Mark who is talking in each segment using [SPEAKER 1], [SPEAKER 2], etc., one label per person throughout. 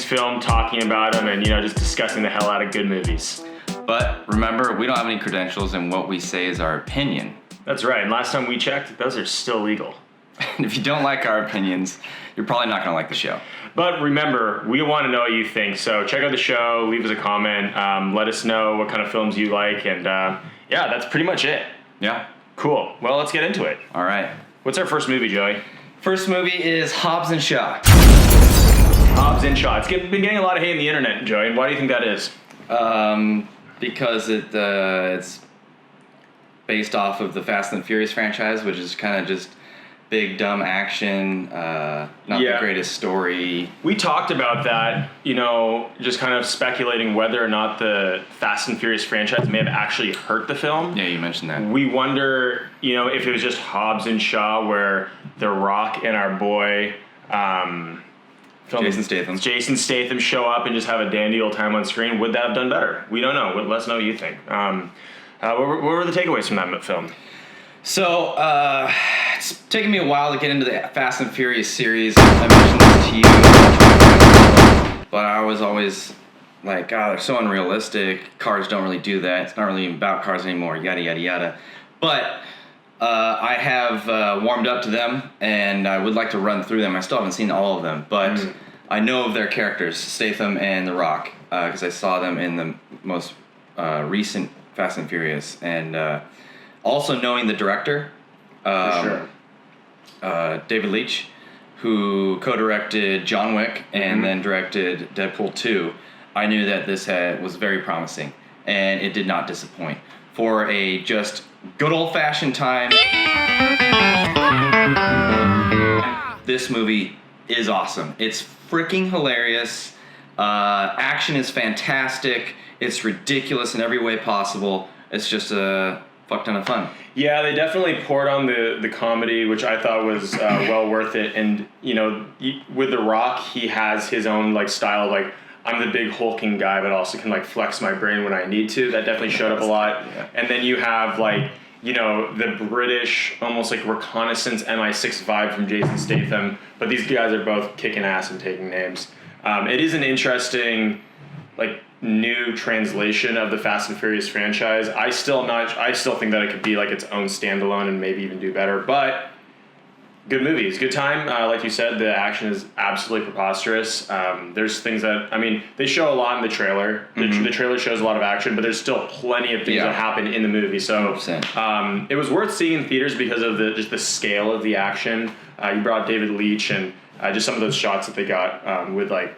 [SPEAKER 1] film, talking about them, and just discussing the hell out of good movies.
[SPEAKER 2] But remember, we don't have any credentials, and what we say is our opinion.
[SPEAKER 1] That's right. And last time we checked, those are still legal.
[SPEAKER 2] And if you don't like our opinions, you're probably not going to like the show.
[SPEAKER 1] But remember, we want to know what you think. So check out the show, leave us a comment, let us know what kind of films you like, and that's pretty much it.
[SPEAKER 2] Yeah.
[SPEAKER 1] Cool. Well, let's get into it.
[SPEAKER 2] All right.
[SPEAKER 1] What's our first movie, Joey?
[SPEAKER 2] First movie is Hobbes and Shaw.
[SPEAKER 1] Hobbes and Shaw. It's been getting a lot of hate on the internet, Joey. And why do you think that is?
[SPEAKER 2] Because it's based off of the Fast and Furious franchise, which is kind of just big, dumb action, not the greatest story.
[SPEAKER 1] We talked about that, just kind of speculating whether or not the Fast and Furious franchise may have actually hurt the film.
[SPEAKER 2] Yeah, you mentioned that.
[SPEAKER 1] We wonder, if it was just Hobbes and Shaw where The Rock and our boy... Jason Statham show up and just have a dandy old time on screen. Would that have done better? We don't know. Let us know what you think. What were the takeaways from that film?
[SPEAKER 2] So, it's taken me a while to get into the Fast and Furious series. I mentioned this to you, but I was always like, God, they're so unrealistic. Cars don't really do that. It's not really even about cars anymore, yada, yada, yada. But I have warmed up to them, and I would like to run through them. I still haven't seen all of them, but I know of their characters, Statham and The Rock, because I saw them in the most recent Fast and Furious. And also knowing the director,
[SPEAKER 1] For sure.
[SPEAKER 2] David Leitch, who co-directed John Wick and then directed Deadpool 2, I knew that this was very promising, and it did not disappoint. For a just good old-fashioned time, this movie is awesome. It's freaking hilarious. Action is fantastic. It's ridiculous in every way possible. It's just a fuck ton of fun.
[SPEAKER 1] Yeah, they definitely poured on the comedy, which I thought was well worth it. And, with The Rock, he has his own, style, I'm the big hulking guy, but also can flex my brain when I need to. That definitely showed up a lot. Yeah. And then you have the British almost reconnaissance MI6 vibe from Jason Statham. But these guys are both kicking ass and taking names. It is an interesting new translation of the Fast and Furious franchise. I still think that it could be its own standalone and maybe even do better. But good movies, good time. Like you said, the action is absolutely preposterous. There's things that, they show a lot in the trailer. The trailer shows a lot of action, but there's still plenty of things that happen in the movie. So it was worth seeing in theaters because of just the scale of the action. You brought David Leitch and just some of those shots that they got with the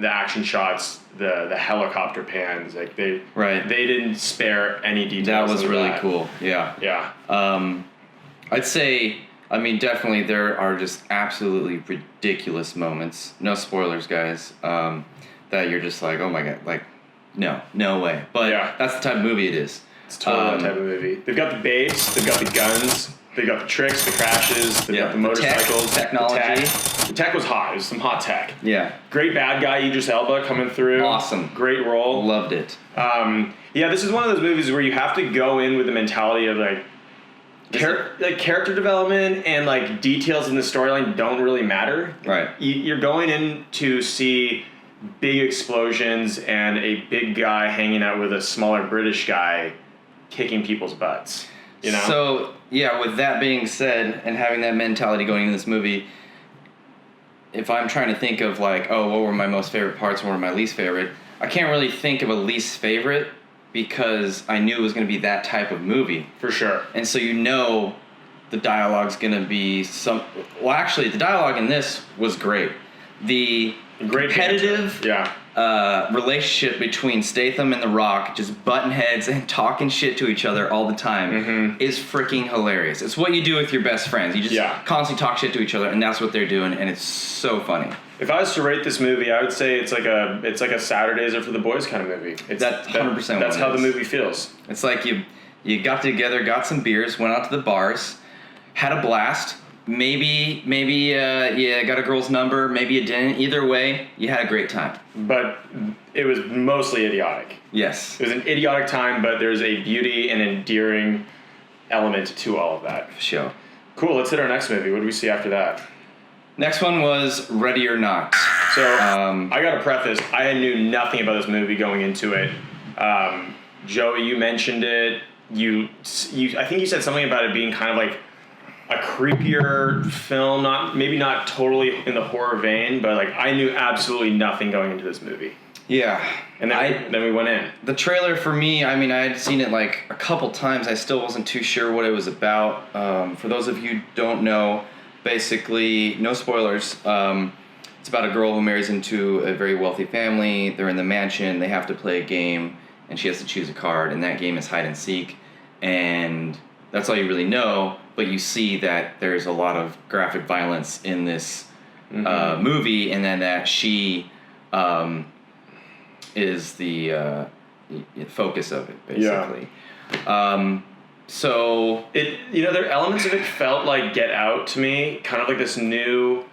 [SPEAKER 1] action shots, the helicopter pans. They didn't spare any details.
[SPEAKER 2] That was really cool. Yeah.
[SPEAKER 1] Yeah.
[SPEAKER 2] I'd say, definitely there are just absolutely ridiculous moments. No spoilers, guys. That you're just like, oh my God, no way. But that's the type of movie it is.
[SPEAKER 1] It's totally that type of movie. They've got the babes, they've got the guns, they've got the tricks, the crashes, they've got the motorcycles,
[SPEAKER 2] technology.
[SPEAKER 1] The tech was hot. It was some hot tech.
[SPEAKER 2] Yeah.
[SPEAKER 1] Great bad guy, Idris Elba coming through.
[SPEAKER 2] Awesome.
[SPEAKER 1] Great role.
[SPEAKER 2] Loved it.
[SPEAKER 1] This is one of those movies where you have to go in with the mentality of character development and details in the storyline don't really matter.
[SPEAKER 2] Right.
[SPEAKER 1] You're going in to see big explosions and a big guy hanging out with a smaller British guy kicking people's butts.
[SPEAKER 2] So, with that being said and having that mentality going into this movie, if I'm trying to think of what were my most favorite parts and what were my least favorite, I can't really think of a least favorite because I knew it was going to be that type of movie.
[SPEAKER 1] For sure. And so
[SPEAKER 2] the dialogue's going to be actually, the dialogue in this was great. The competitive relationship between Statham and The Rock, just butting heads and talking shit to each other all the time, is freaking hilarious. It's what you do with your best friends. You just constantly talk shit to each other, and that's what they're doing, and it's so funny.
[SPEAKER 1] If I was to rate this movie, I would say it's like a Saturdays Are for the Boys kind of movie.
[SPEAKER 2] That's 100%.
[SPEAKER 1] That's how the movie feels.
[SPEAKER 2] It's like you got together, got some beers, went out to the bars, had a blast. Maybe you got a girl's number, maybe you didn't. Either way, you had a great time.
[SPEAKER 1] But it was mostly idiotic.
[SPEAKER 2] Yes.
[SPEAKER 1] It was an idiotic time, but there's a beauty and endearing element to all of that.
[SPEAKER 2] For sure.
[SPEAKER 1] Cool, let's hit our next movie. What do we see after that?
[SPEAKER 2] Next one was Ready or Not.
[SPEAKER 1] So I got to preface, I knew nothing about this movie going into it. Joey, you mentioned it. I think you said something about it being kind of like a creepier film, maybe not totally in the horror vein, but like I knew absolutely nothing going into this movie.
[SPEAKER 2] Yeah.
[SPEAKER 1] And then we went in.
[SPEAKER 2] The trailer for me, I mean, I had seen it like a couple times. I still wasn't too sure what it was about. For those of you who don't know, basically, no spoilers, it's about a girl who marries into a very wealthy family. They're in the mansion. They have to play a game, and she has to choose a card, and that game is hide and seek. And that's all you really know, but you see that there's a lot of graphic violence in this movie, and then that she is the focus of it, basically. Yeah. So
[SPEAKER 1] there are elements of it felt like Get Out to me, kind of like this new,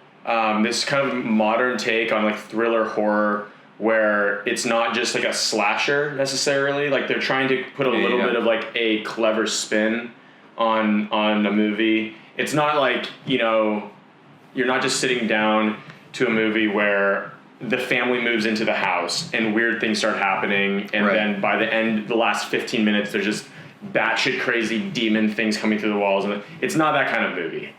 [SPEAKER 1] this kind of modern take on like thriller horror, where it's not just like a slasher necessarily. Like they're trying to put a little bit of like a clever spin on a movie. It's not like, you're not just sitting down to a movie where the family moves into the house and weird things start happening, and then by the end, the last 15 minutes, there's just batshit crazy demon things coming through the walls, and it's not that kind of movie.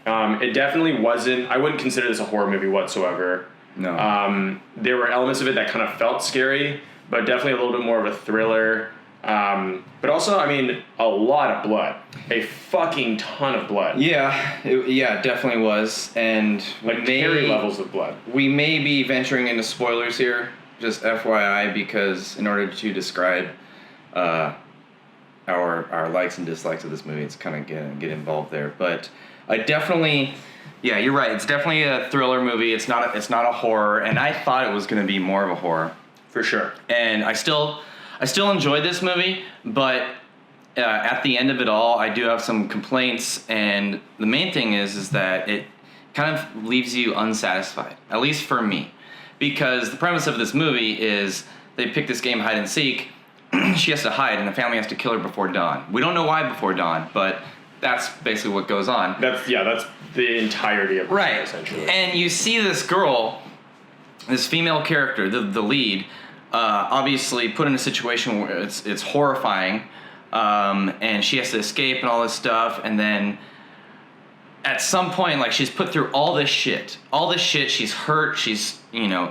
[SPEAKER 1] It definitely wasn't. I wouldn't consider this a horror movie whatsoever.
[SPEAKER 2] No.
[SPEAKER 1] There were elements of it that kind of felt scary, but definitely a little bit more of a thriller. But also, I mean, a lot of blood. A fucking ton of blood.
[SPEAKER 2] Yeah, it definitely was. And
[SPEAKER 1] like scary levels of blood.
[SPEAKER 2] We may be venturing into spoilers here, just FYI, because in order to describe our likes and dislikes of this movie, it's kind of get involved there. But I definitely, yeah, you're right. It's definitely a thriller movie. It's not a horror, and I thought it was going to be more of a horror.
[SPEAKER 1] For sure.
[SPEAKER 2] And I still enjoyed this movie, but at the end of it all, I do have some complaints, and the main thing is that it kind of leaves you unsatisfied, at least for me, because the premise of this movie is they pick this game hide and seek. She has to hide, and the family has to kill her before dawn. We don't know why before dawn, but that's basically what goes on.
[SPEAKER 1] That's the entirety of the
[SPEAKER 2] right.
[SPEAKER 1] movie, essentially.
[SPEAKER 2] And you see this girl, this female character, the lead, obviously put in a situation where it's horrifying, and she has to escape and all this stuff, and then at some point, like, she's put through all this shit, she's hurt, she's,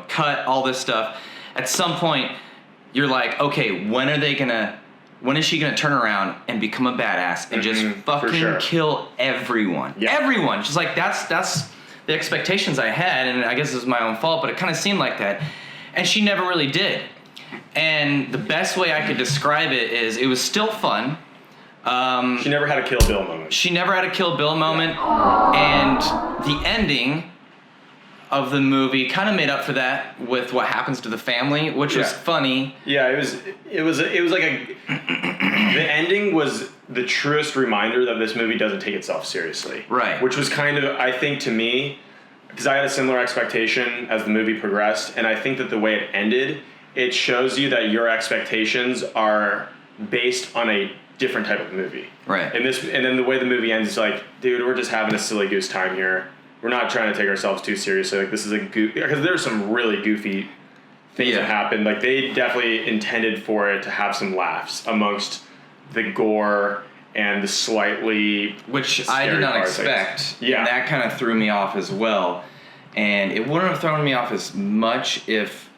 [SPEAKER 2] cut, all this stuff. At some point, you're like, okay, when is she gonna turn around and become a badass and just fucking kill everyone? Yeah. Everyone. Just like, that's the expectations I had, and I guess it was my own fault, but it kind of seemed like that. And she never really did. And the best way I could describe it is it was still fun.
[SPEAKER 1] She never had a Kill Bill moment.
[SPEAKER 2] And the ending of the movie kind of made up for that with what happens to the family, which was funny.
[SPEAKER 1] Yeah, it was like the ending was the truest reminder that this movie doesn't take itself seriously.
[SPEAKER 2] Right.
[SPEAKER 1] Which was kind of, I think, to me, because I had a similar expectation as the movie progressed, and I think that the way it ended, it shows you that your expectations are based on a different type of movie.
[SPEAKER 2] Right.
[SPEAKER 1] And then the way the movie ends is like, dude, we're just having a silly goose time here. We're not trying to take ourselves too seriously. Like, this is because there's some really goofy things that happened. Like, they definitely intended for it to have some laughs amongst the gore and the slightly
[SPEAKER 2] which I did not expect.
[SPEAKER 1] Yeah.
[SPEAKER 2] And that kind of threw me off as well. And it wouldn't have thrown me off as much if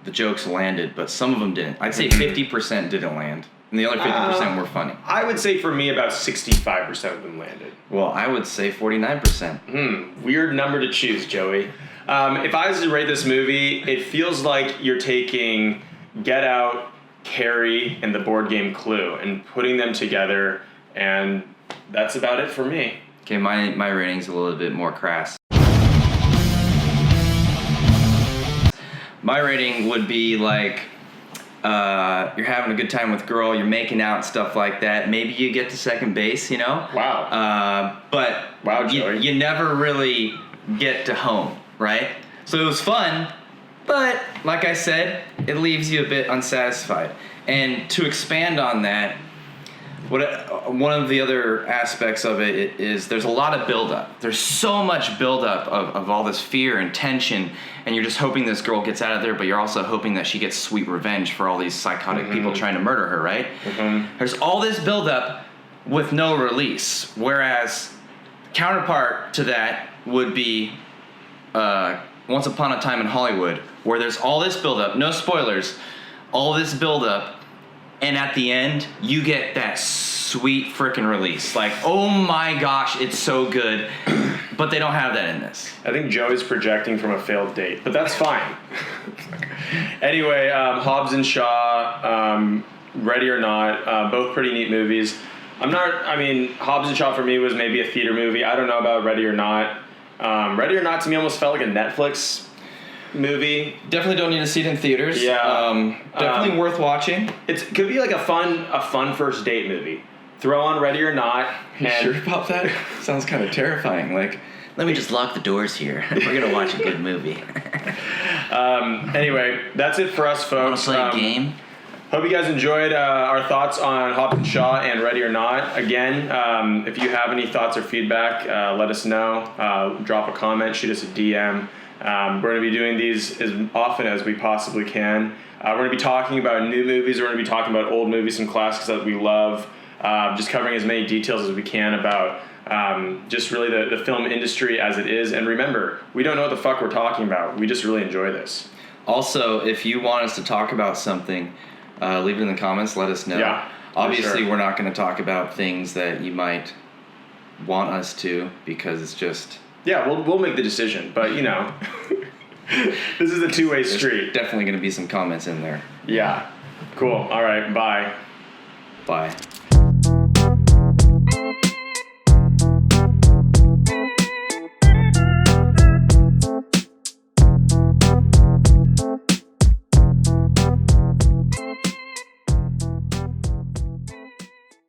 [SPEAKER 2] the jokes landed, but some of them didn't. I'd say 50% didn't land, and the other 50% were funny.
[SPEAKER 1] I would say for me about 65% of them landed.
[SPEAKER 2] Well, I would say 49%.
[SPEAKER 1] Weird number to choose, Joey. If I was to rate this movie, it feels like you're taking Get Out, Carrie, and the board game Clue and putting them together, and that's about it for me.
[SPEAKER 2] Okay, my rating's a little bit more crass. My rating would be like, you're having a good time with girl, you're making out and stuff like that. Maybe you get to second base,
[SPEAKER 1] Wow.
[SPEAKER 2] But you never really get to home, right? So it was fun, but like I said, it leaves you a bit unsatisfied. And to expand on that, One of the other aspects of it is there's a lot of buildup. There's so much buildup of all this fear and tension, and you're just hoping this girl gets out of there, but you're also hoping that she gets sweet revenge for all these psychotic people trying to murder her, right? There's all this buildup with no release, whereas counterpart to that would be Once Upon a Time in Hollywood, where there's all this buildup, no spoilers, all this buildup, and at the end, you get that sweet frickin' release. Like, oh my gosh, it's so good. But they don't have that in this.
[SPEAKER 1] I think Joey's projecting from a failed date, but that's fine. Anyway, Hobbes and Shaw, Ready or Not, both pretty neat movies. Hobbes and Shaw for me was maybe a theater movie. I don't know about Ready or Not. Ready or Not to me almost felt like a Netflix movie.
[SPEAKER 2] Definitely don't need to see it in theaters.
[SPEAKER 1] Yeah.
[SPEAKER 2] Definitely worth watching.
[SPEAKER 1] It could be like a fun first date movie. Throw on Ready or Not.
[SPEAKER 2] You sure about that? Sounds kind of terrifying. Like,
[SPEAKER 3] let me just lock the doors here. We're gonna watch a good movie.
[SPEAKER 1] Anyway, that's it for us, folks.
[SPEAKER 3] Wanna play a game?
[SPEAKER 1] Hope you guys enjoyed our thoughts on Hobbes and Shaw and Ready or Not. Again, if you have any thoughts or feedback, let us know. Drop a comment, shoot us a DM. We're going to be doing these as often as we possibly can. We're going to be talking about new movies. We're going to be talking about old movies, some classics that we love. Just covering as many details as we can about just really the film industry as it is. And remember, we don't know what the fuck we're talking about. We just really enjoy this.
[SPEAKER 2] Also, if you want us to talk about something, leave it in the comments. Let us know.
[SPEAKER 1] Yeah,
[SPEAKER 2] obviously,
[SPEAKER 1] sure.
[SPEAKER 2] We're not going to talk about things that you might want us to, because it's just...
[SPEAKER 1] Yeah, we'll make the decision, but this is a two-way street.
[SPEAKER 2] There's definitely going to be some comments in there.
[SPEAKER 1] Yeah. Cool. All right. Bye.
[SPEAKER 2] Bye.